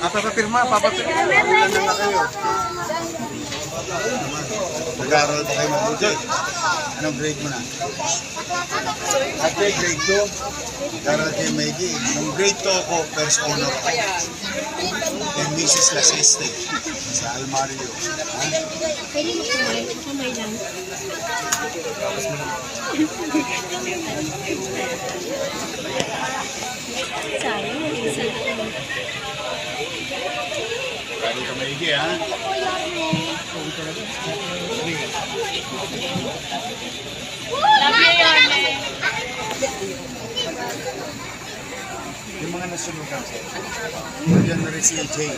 Papapirma. Ilan na kayo? Nag-aaral ba kayo mabuti? Anong grade mo na? Ate, grade 2. Nag-aaral kayo maigi. Nung grade 2 ako, first honor ako. Kay Mrs. Lasiste sa Almario. Pwede mo kamay lang. Sayang, Kaya ka maigi, ha? Love you, Yorme. Yung mga nasunod kasi. Yan na rin si Jay.